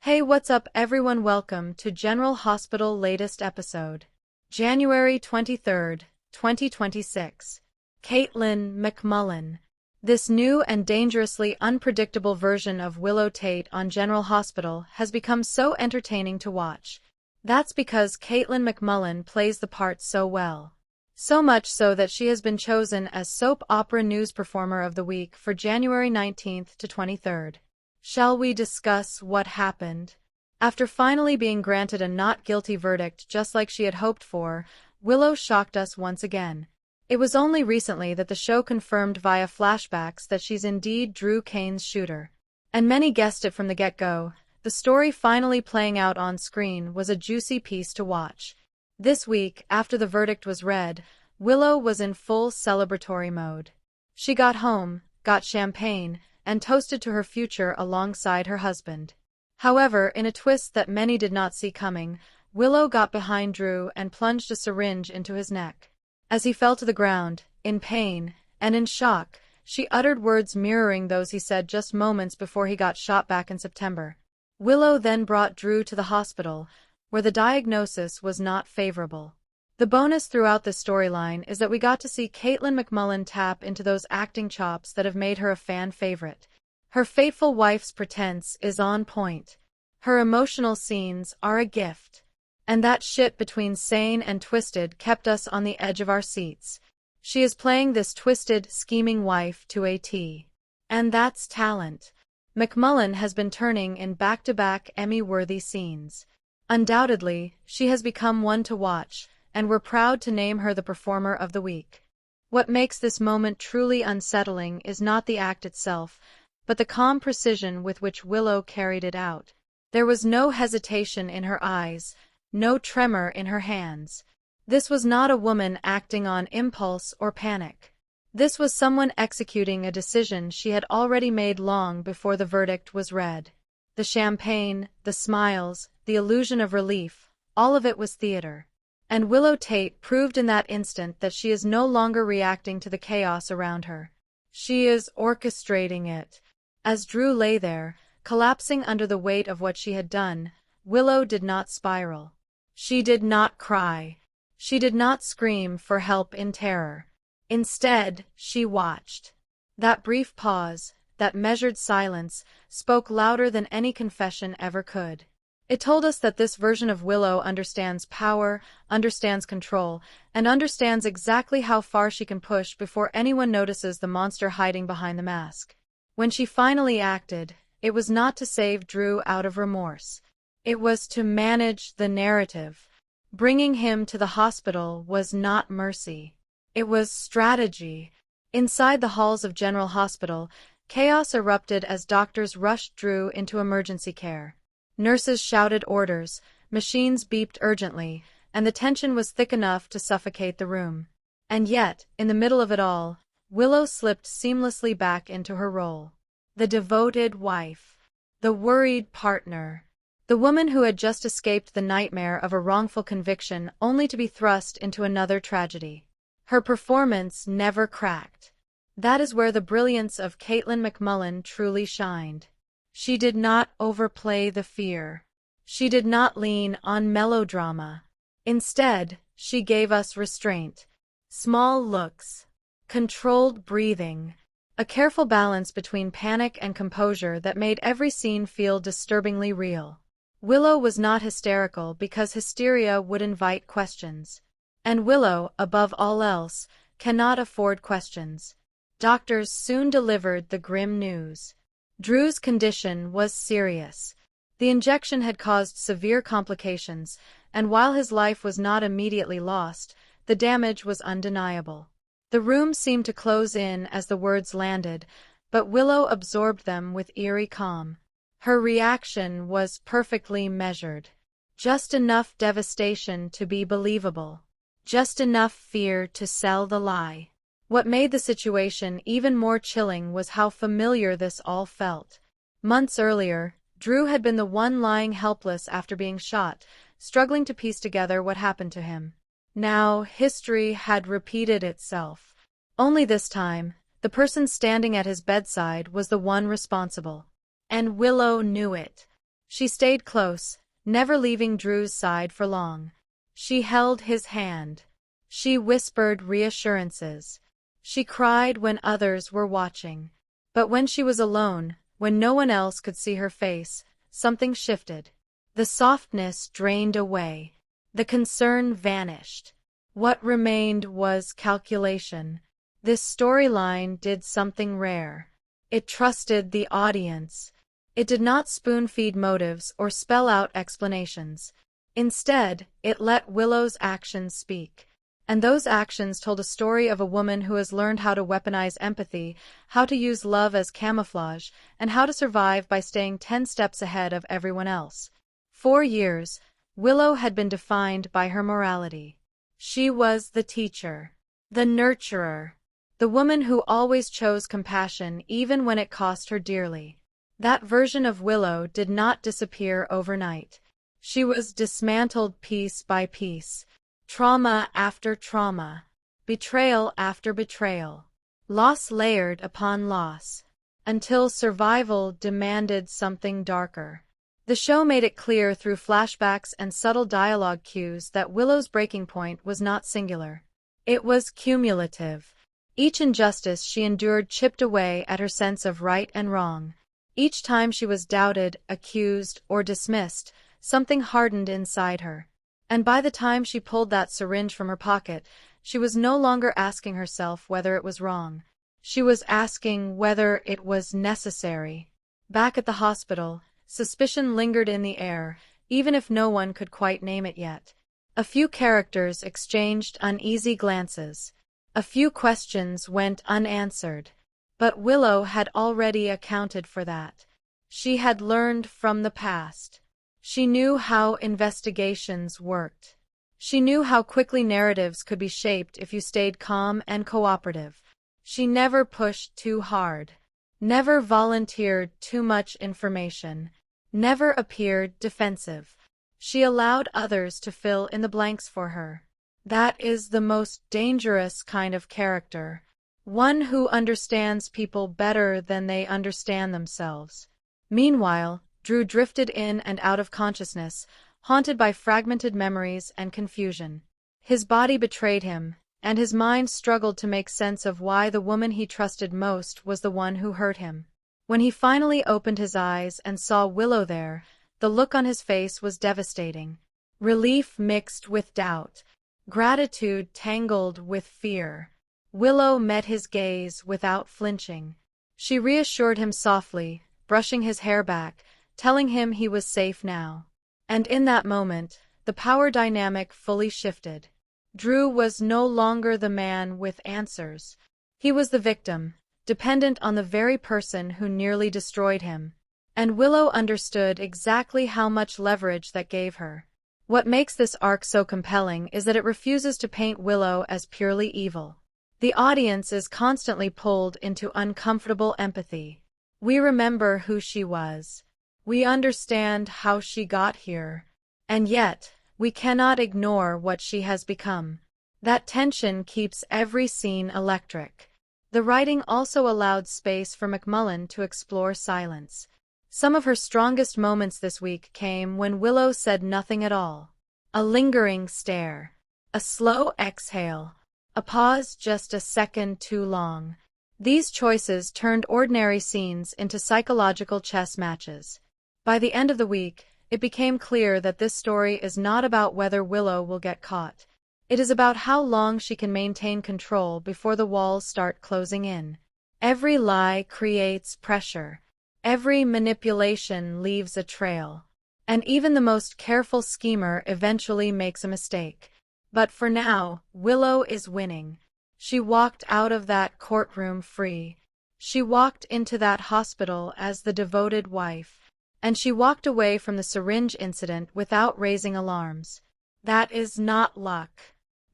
Hey, what's up everyone? Welcome to General Hospital latest episode. January 23rd, 2026. Katelyn MacMullen. This new and dangerously unpredictable version of Willow Tate on General Hospital has become so entertaining to watch. That's because Katelyn MacMullen plays the part so well. So much so that she has been chosen as Soap Opera News Performer of the Week for January 19th to 23rd. Shall we discuss what happened? After finally being granted a not guilty verdict just like she had hoped for, Willow shocked us once again. It was only recently that the show confirmed via flashbacks that she's indeed Drew Cain's shooter. And many guessed it from the get-go. The story finally playing out on screen was a juicy piece to watch. This week, after the verdict was read, Willow was in full celebratory mode. She got home, got champagne, and toasted to her future alongside her husband. However, in a twist that many did not see coming, Willow got behind Drew and plunged a syringe into his neck. As he fell to the ground, in pain and in shock, she uttered words mirroring those he said just moments before he got shot back in September. Willow then brought Drew to the hospital, where the diagnosis was not favorable. The bonus throughout this storyline is that we got to see Katelyn MacMullen tap into those acting chops that have made her a fan favorite. Her faithful wife's pretense is on point. Her emotional scenes are a gift. And that shit between sane and twisted kept us on the edge of our seats. She is playing this twisted, scheming wife to a T. And that's talent. MacMullen has been turning in back-to-back Emmy-worthy scenes. Undoubtedly, she has become one to watch, and we're proud to name her the Performer of the Week. What makes this moment truly unsettling is not the act itself, but the calm precision with which Willow carried it out. There was no hesitation in her eyes, no tremor in her hands. This was not a woman acting on impulse or panic. This was someone executing a decision she had already made long before the verdict was read. The champagne, the smiles, the illusion of relief, all of it was theater. And Willow Tate proved in that instant that she is no longer reacting to the chaos around her. She is orchestrating it. As Drew lay there, collapsing under the weight of what she had done, Willow did not spiral. She did not cry. She did not scream for help in terror. Instead, she watched. That brief pause, that measured silence, spoke louder than any confession ever could. It told us that this version of Willow understands power, understands control, and understands exactly how far she can push before anyone notices the monster hiding behind the mask. When she finally acted, it was not to save Drew out of remorse. It was to manage the narrative. Bringing him to the hospital was not mercy. It was strategy. Inside the halls of General Hospital, chaos erupted as doctors rushed Drew into emergency care. Nurses shouted orders, machines beeped urgently, and the tension was thick enough to suffocate the room. And yet, in the middle of it all, Willow slipped seamlessly back into her role. The devoted wife. The worried partner. The woman who had just escaped the nightmare of a wrongful conviction only to be thrust into another tragedy. Her performance never cracked. That is where the brilliance of Katelyn MacMullen truly shined. She did not overplay the fear. She did not lean on melodrama. Instead, she gave us restraint. Small looks. Controlled breathing. A careful balance between panic and composure that made every scene feel disturbingly real. Willow was not hysterical because hysteria would invite questions. And Willow, above all else, cannot afford questions. Doctors soon delivered the grim news. Drew's condition was serious. The injection had caused severe complications, and while his life was not immediately lost, the damage was undeniable. The room seemed to close in as the words landed, but Willow absorbed them with eerie calm. Her reaction was perfectly measured. Just enough devastation to be believable. Just enough fear to sell the lie. What made the situation even more chilling was how familiar this all felt. Months earlier, Drew had been the one lying helpless after being shot, struggling to piece together what happened to him. Now, history had repeated itself. Only this time, the person standing at his bedside was the one responsible. And Willow knew it. She stayed close, never leaving Drew's side for long. She held his hand. She whispered reassurances. She cried when others were watching. But when she was alone, when no one else could see her face, something shifted. The softness drained away. The concern vanished. What remained was calculation. This storyline did something rare. It trusted the audience. It did not spoon-feed motives or spell out explanations. Instead, it let Willow's actions speak. And those actions told a story of a woman who has learned how to weaponize empathy, how to use love as camouflage, and how to survive by staying 10 steps ahead of everyone else. For years, Willow had been defined by her morality. She was the teacher, the nurturer, the woman who always chose compassion even when it cost her dearly. That version of Willow did not disappear overnight. She was dismantled piece by piece. Trauma after trauma, betrayal after betrayal, loss layered upon loss, until survival demanded something darker. The show made it clear through flashbacks and subtle dialogue cues that Willow's breaking point was not singular. It was cumulative. Each injustice she endured chipped away at her sense of right and wrong. Each time she was doubted, accused, or dismissed, something hardened inside her. And by the time she pulled that syringe from her pocket, she was no longer asking herself whether it was wrong. She was asking whether it was necessary. Back at the hospital, suspicion lingered in the air, even if no one could quite name it yet. A few characters exchanged uneasy glances. A few questions went unanswered. But Willow had already accounted for that. She had learned from the past. She knew how investigations worked. She knew how quickly narratives could be shaped if you stayed calm and cooperative. She never pushed too hard, never volunteered too much information, never appeared defensive. She allowed others to fill in the blanks for her. That is the most dangerous kind of character, one who understands people better than they understand themselves. Meanwhile, Drew drifted in and out of consciousness, haunted by fragmented memories and confusion. His body betrayed him, and his mind struggled to make sense of why the woman he trusted most was the one who hurt him. When he finally opened his eyes and saw Willow there, the look on his face was devastating. Relief mixed with doubt, gratitude tangled with fear. Willow met his gaze without flinching. She reassured him softly, brushing his hair back, telling him he was safe now. And in that moment, the power dynamic fully shifted. Drew was no longer the man with answers. He was the victim, dependent on the very person who nearly destroyed him. And Willow understood exactly how much leverage that gave her. What makes this arc so compelling is that it refuses to paint Willow as purely evil. The audience is constantly pulled into uncomfortable empathy. We remember who she was. We understand how she got here. And yet, we cannot ignore what she has become. That tension keeps every scene electric. The writing also allowed space for MacMullen to explore silence. Some of her strongest moments this week came when Willow said nothing at all. A lingering stare. A slow exhale. A pause just a second too long. These choices turned ordinary scenes into psychological chess matches. By the end of the week, it became clear that this story is not about whether Willow will get caught. It is about how long she can maintain control before the walls start closing in. Every lie creates pressure. Every manipulation leaves a trail. And even the most careful schemer eventually makes a mistake. But for now, Willow is winning. She walked out of that courtroom free. She walked into that hospital as the devoted wife. And she walked away from the syringe incident without raising alarms. That is not luck.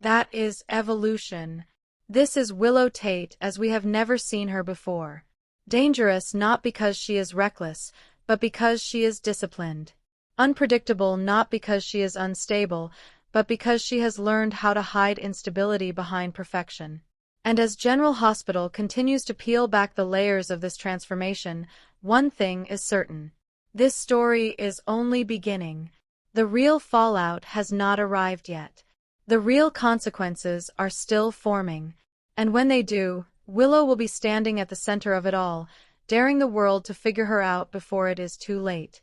That is evolution. This is Willow Tate as we have never seen her before. Dangerous not because she is reckless, but because she is disciplined. Unpredictable not because she is unstable, but because she has learned how to hide instability behind perfection. And as General Hospital continues to peel back the layers of this transformation, one thing is certain. This story is only beginning. The real fallout has not arrived yet. The real consequences are still forming. And when they do, Willow will be standing at the center of it all, daring the world to figure her out before it is too late.